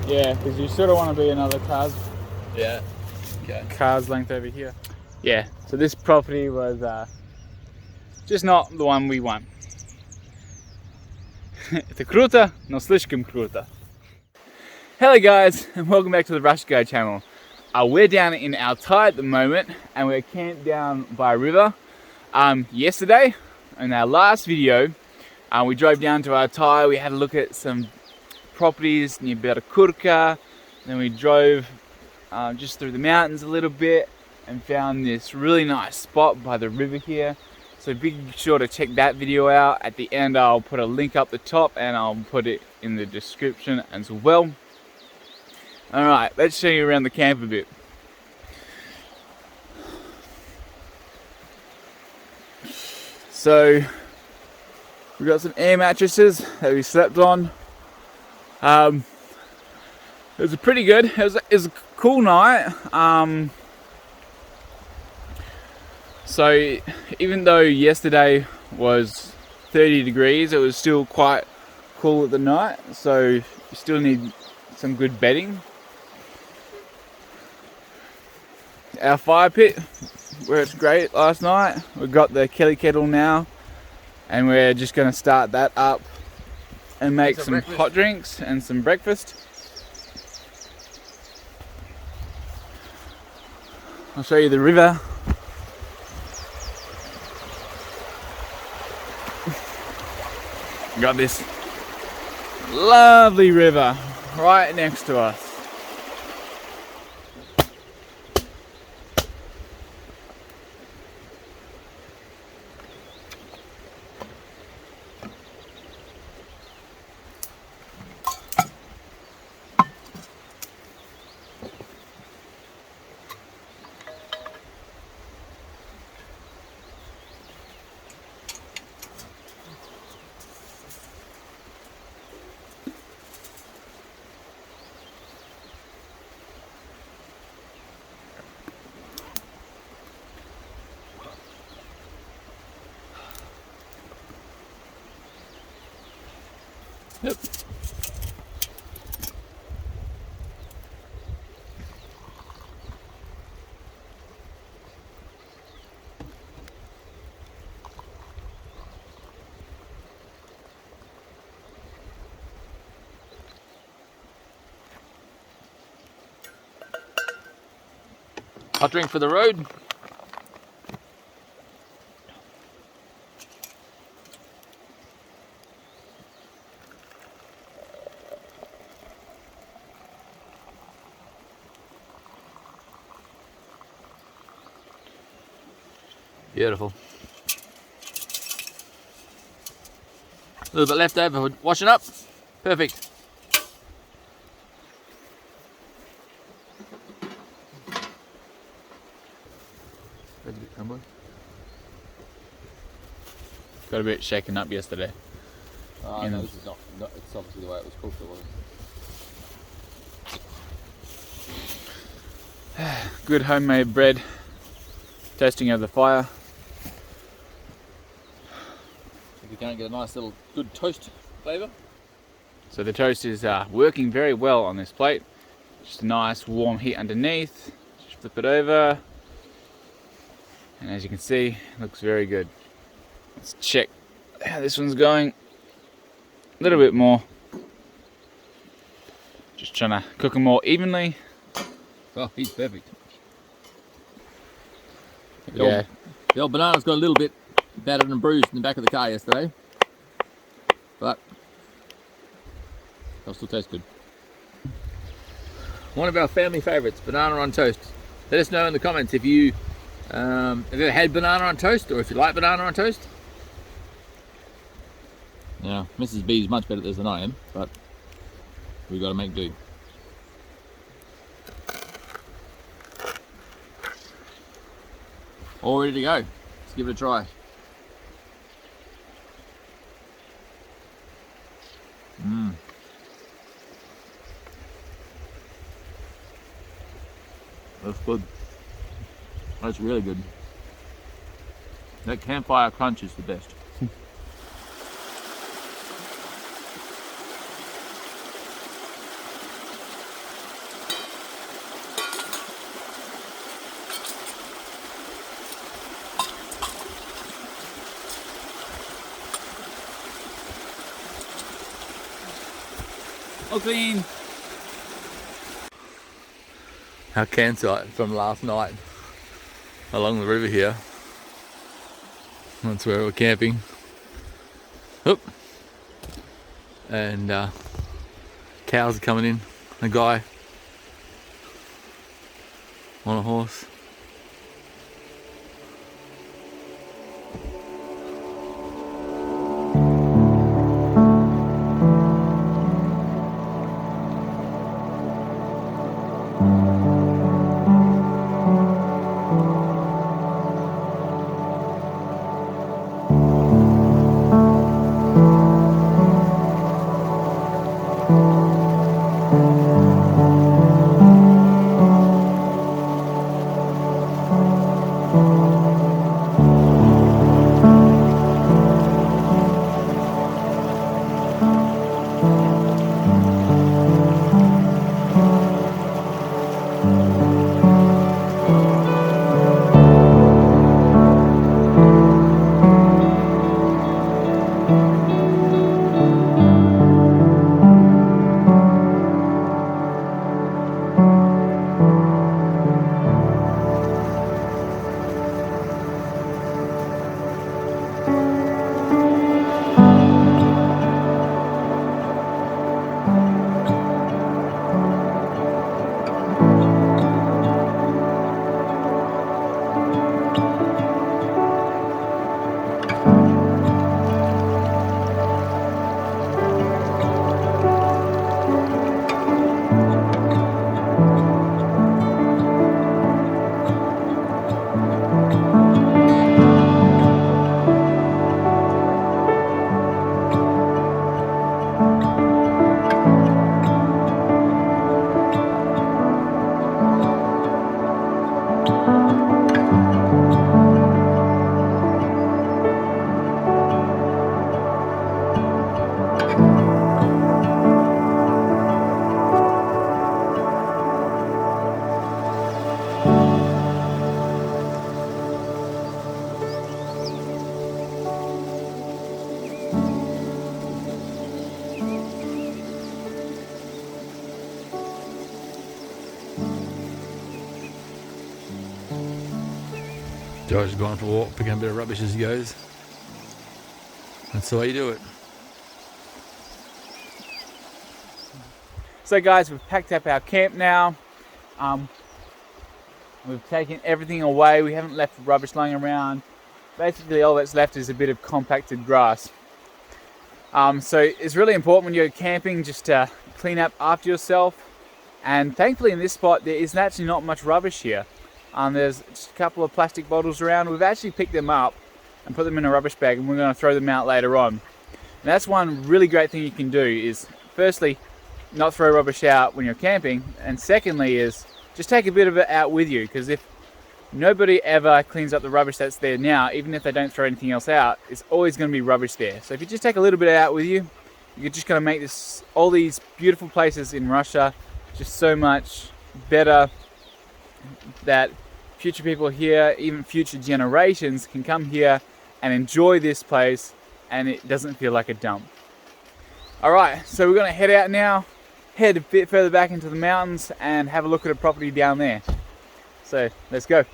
Yeah, because you sort of want to be another car's length over here. Yeah, so this property was just not the one we want. Это круто, но слишком круто. Hello guys, and welcome back to the Russia Altai channel. We're down in Altai at the moment, and we're camped down by a river. Yesterday, in our last video, we drove down to Altai. We had a look at some properties near Kurka. Then we drove just through the mountains a little bit and found this really nice spot by the river here. So be sure to check that video out. At the end I'll put a link up the top and I'll put it in the description as well. Alright, let's show you around the camp a bit. So we got some air mattresses that we slept on. It was pretty good. It was a cool night. So even though yesterday was 30 degrees, it was still quite cool at the night. So you still need some good bedding. Our fire pit worked great last night. We've got the Kelly kettle now, and we're just going to start that up and make some hot drinks and some breakfast. I'll show you the river. Got this lovely river right next to us. Yep. Hot drink for the road. Beautiful. A little bit left over for washing up. Perfect. Got a bit shaken up yesterday. Oh, no, this is not, it's obviously the way it was cooked, it wasn't. Good homemade bread. Toasting over the fire. If you can't get a nice little good toast flavour. So the toast is working very well on this plate. Just a nice warm heat underneath. Just flip it over. And as you can see, it looks very good. Let's check how this one's going. A little bit more. Just trying to cook them more evenly. Oh, he's perfect. Yeah. The old banana's got a little bit battered and bruised in the back of the car yesterday. But they'll still taste good. One of our family favourites, banana on toast. Let us know in the comments if you have ever had banana on toast, or if you like banana on toast. Now, Mrs. B is much better at this than I am, but we've got to make do. All ready to go. Let's give it a try. That's good. That's really good. That campfire crunch is the best. all clean. Our campsite from last night along the river here. That's where we're camping. Oop. And cows are coming in. A guy on a horse. Joe's going for a walk, picking up a bit of rubbish as he goes. That's the way you do it. So guys, we've packed up our camp now. We've taken everything away. We haven't left rubbish lying around. Basically all that's left is a bit of compacted grass. So it's really important when you're camping just to clean up after yourself. And thankfully in this spot there is actually not much rubbish here. There's just a couple of plastic bottles around. We've actually picked them up and put them in a rubbish bag, and we're going to throw them out later on. And that's one really great thing you can do is, firstly, not throw rubbish out when you're camping, and secondly is just take a bit of it out with you, because if nobody ever cleans up the rubbish that's there now, even if they don't throw anything else out, it's always going to be rubbish there. So if you just take a little bit out with you, you're just going to make all these beautiful places in Russia just so much better, that future people here, even future generations, can come here and enjoy this place and it doesn't feel like a dump. Alright, so we're going to head out now, head a bit further back into the mountains and have a look at a property down there. So let's go.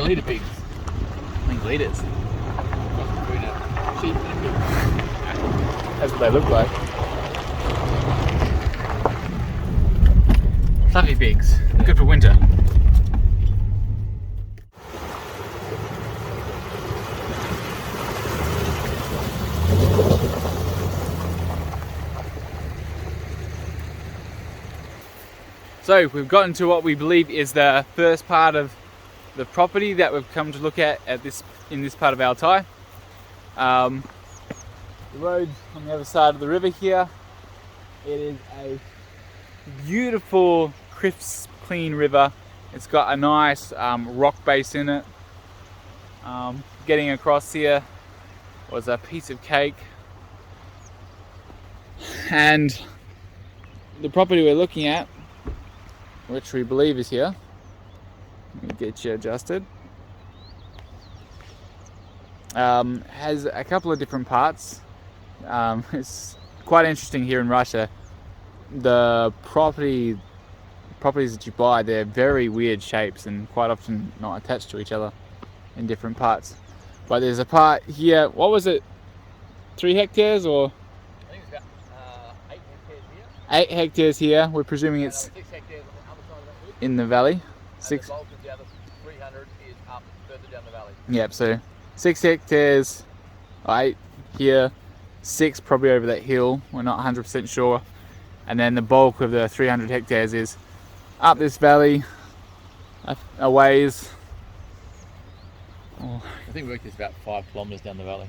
Leader pigs. I think liters. Between a sheep and a pig. That's what they look like. Fluffy pigs. Good for winter. So we've gotten to what we believe is the first part of the property that we've come to look at in this part of Altai. The road's on the other side of the river here. It is a beautiful, crisp, clean river. It's got a nice rock base in it. Getting across here was a piece of cake. And the property we're looking at, which we believe is here, let me get you adjusted, has a couple of different parts. It's quite interesting here in Russia. The properties that you buy, they're very weird shapes and quite often not attached to each other in different parts. But there's a part here, what was it, 3 hectares or? I think it's about 8 hectares here. 8 hectares here. We're presuming it's 6 hectares on the other side of that ridge. in the valley. And 6. the bulk of the other 300 is up further down the valley. Yep, so 6 hectares, 8 here, 6 probably over that hill, we're not 100% sure. And then the bulk of the 300 hectares is up this valley, a ways. Oh. I think we worked this about 5 kilometres down the valley.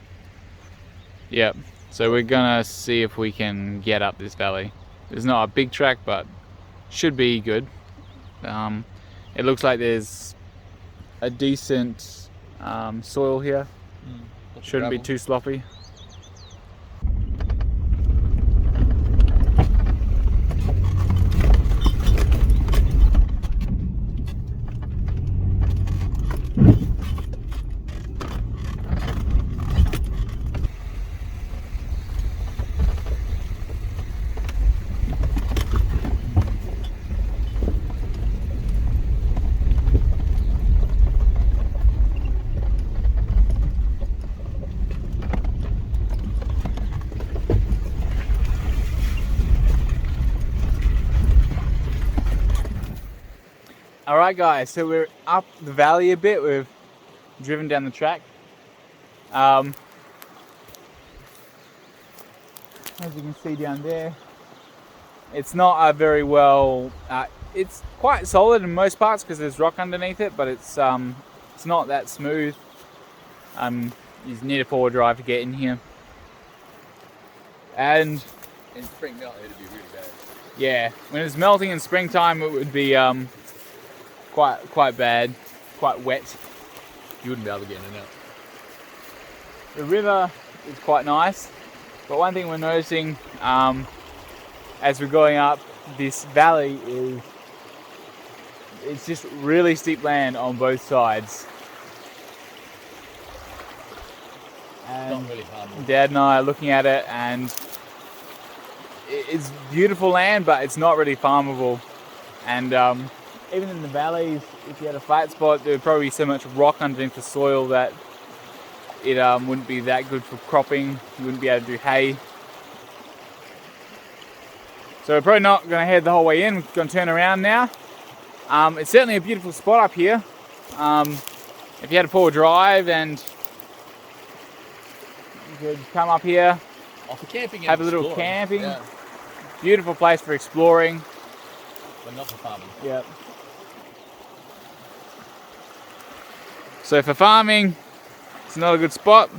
Yep, so we're gonna see if we can get up this valley. It's not a big track, but should be good. It looks like there's a decent soil here. Shouldn't be too sloppy. Alright guys, so we're up the valley a bit, we've driven down the track. As you can see down there, it's not a very well, it's quite solid in most parts because there's rock underneath it, but it's not that smooth. You need a 4-wheel drive to get in here. And In spring melt, it'd be really bad. yeah, when it's melting in springtime it would be quite bad, quite wet. You wouldn't be able to get in and out. The river is quite nice, but one thing we're noticing as we're going up this valley is it's just really steep land on both sides. And Not really hard. Dad and I are looking at it, and it's beautiful land, but it's not really farmable. And even in the valleys, if you had a flat spot, there would probably be so much rock underneath the soil that it wouldn't be that good for cropping. You wouldn't be able to do hay. So we're probably not going to head the whole way in. We're going to turn around now. It's certainly a beautiful spot up here. If you had a 4-wheel drive, and you could come up here, Oh, for camping, have a little camping. Yeah. Beautiful place for exploring. But not for farming. Yep. So for farming, it's not a good spot,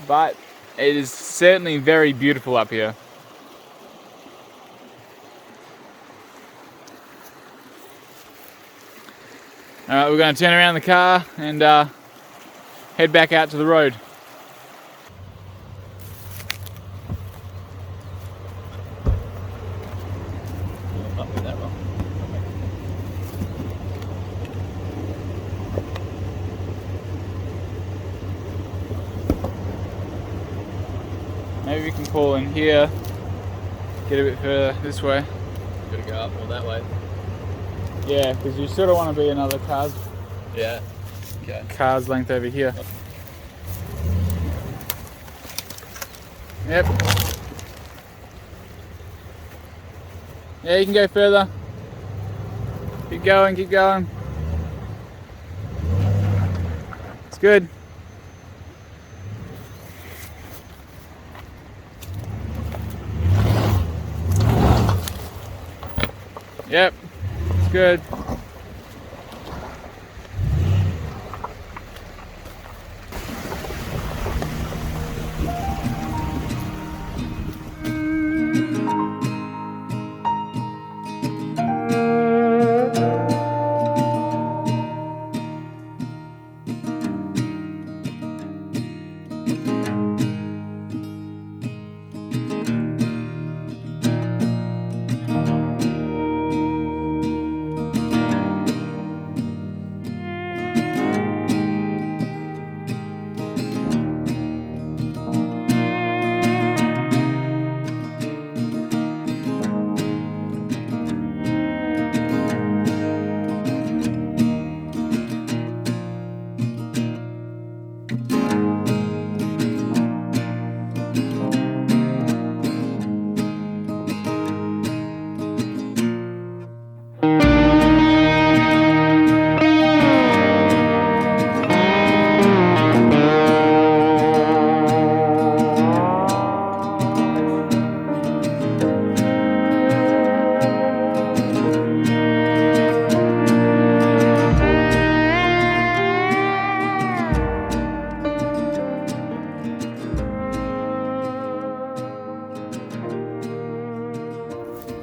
but it is certainly very beautiful up here. Alright, we're going to turn around the car and head back out to the road. Not that wrong. Maybe we can pull in here, get a bit further this way. Gotta go up all that way. Yeah, because you sort of want to be another car's Yeah. Okay. length over here. Yep. Yeah, you can go further. Keep going, keep going. It's good. Yep, it's good.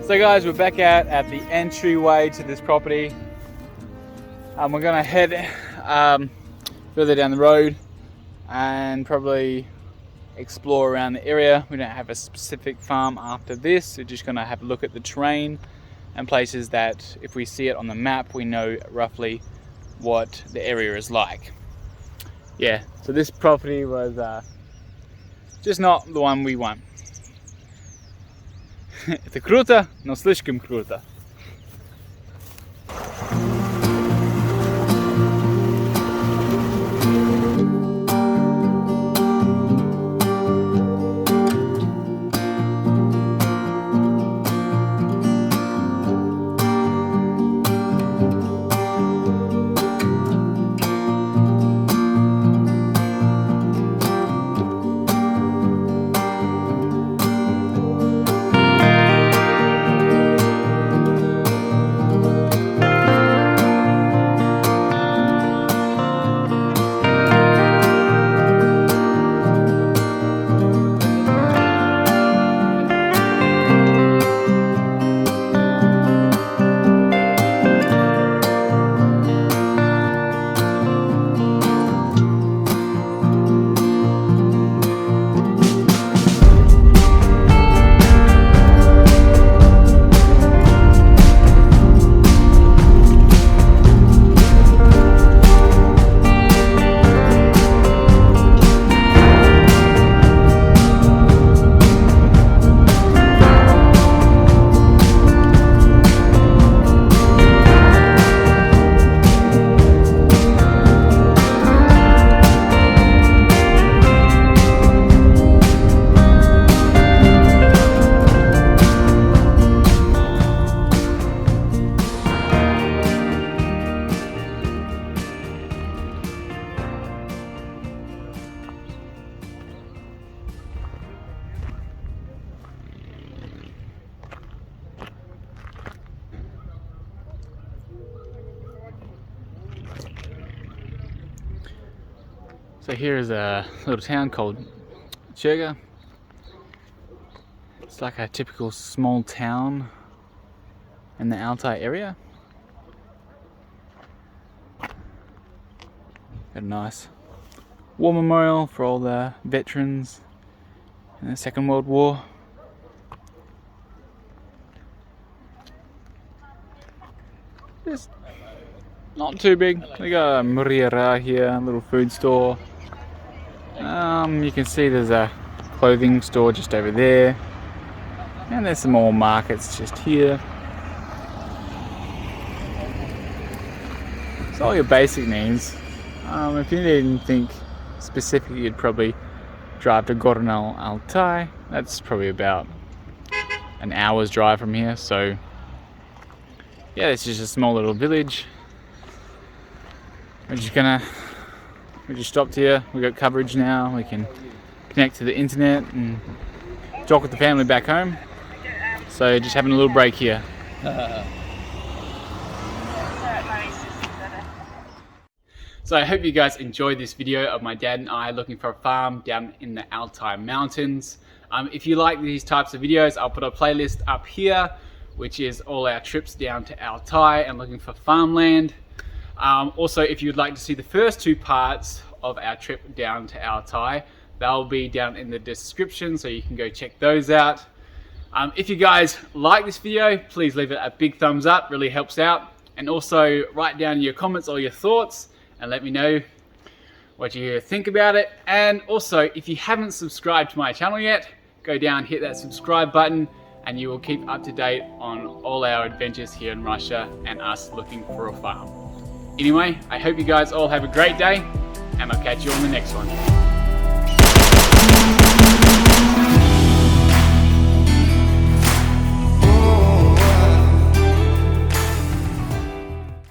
So guys, we're back out at the entryway to this property. We're gonna head further down the road and probably explore around the area. We don't have a specific farm after this. We're just gonna have a look at the terrain and places that if we see it on the map, we know roughly what the area is like. Yeah, so this property was just not the one we want. Это круто, но слишком круто. So here's a little town called Churga. It's like a typical small town in the Altai area. Got a nice war memorial for all the veterans in the Second World War. Just not too big. We got a muriera here, a little food store. You can see there's a clothing store just over there. And there's some more markets just here. It's all your basic needs. If you need anything specific, you'd probably drive to Russia Altai. That's probably about an hour's drive from here. So yeah, it's just a small little village. We just stopped here. We got coverage now. We can connect to the internet and talk with the family back home. So just having a little break here. So I hope you guys enjoyed this video of my dad and I looking for a farm down in the Altai Mountains. If you like these types of videos, I'll put a playlist up here, which is all our trips down to Altai and looking for farmland. Also, if you'd like to see the first 2 parts of our trip down to Altai, they'll be down in the description, so you can go check those out. If you guys like this video, please leave it a big thumbs up, really helps out. And also write down your comments or your thoughts and let me know what you think about it. And also, if you haven't subscribed to my channel yet, go down, hit that subscribe button, and you will keep up to date on all our adventures here in Russia and us looking for a farm. Anyway, I hope you guys all have a great day, and I'll catch you on the next one.